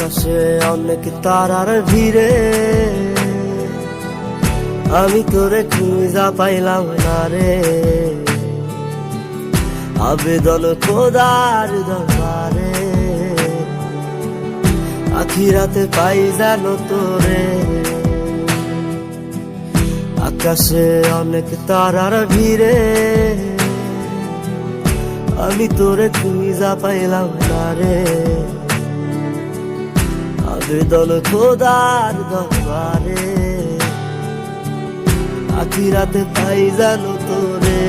আকাশে অনেক তারার ভিড়ে আমি তোরে খুঁজা পাইলাম না রে। আবেদন খোদার দরবারে, আখিরাতে পাই জানো তোরে। আকাশে অনেক তারার ভিড়ে আমি তোরে খুঁজা পাইলাম না রে। আবেদন খোদার দরবারে, আখিরাতে পাই জানো তোরে।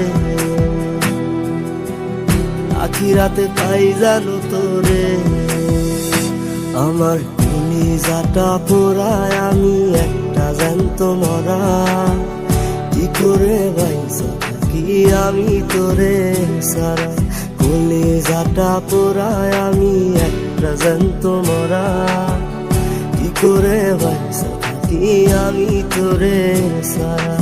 আখিরাতে পাই জানো তোরে। আমার কলিজাটা পোড়ায় আমি একটা জ্যান্ত মরা, কি করে বাইসা থাকি আমি তোরে সারা। কলিজাটা পোড়ায় আমি একটা জ্যান্ত মরা, কি করে বাইসা থাকি আমি তোরে সারা।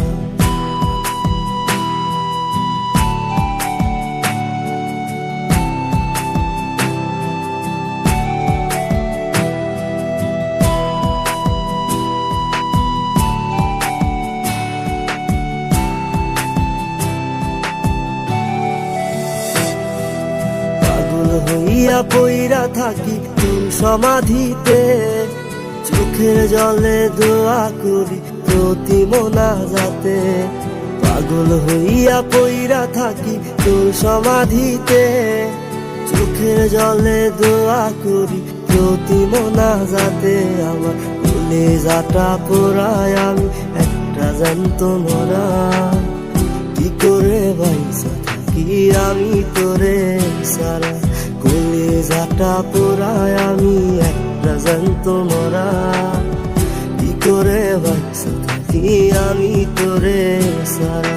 হইয়া পইরা থাকি তোর সমাধিতে, চোখের জলে দোয়া করি প্রতি মোনাজাতে। পাগল হইয়া পইরা থাকি তোর সমাধিতে, চোখের জলে দোয়া করি প্রতি মোনাজাতে। আমার কলিজাটা পোড়ায় আমি একটা জ্যান্ত মরা, কি করে বাইসা থাকি আমি তোরে সারা। কলিজাটা পোড়ায় আমি একটা জ্যান্ত মরা, কি করে বাইসা থাকি আমি তোরে সারা।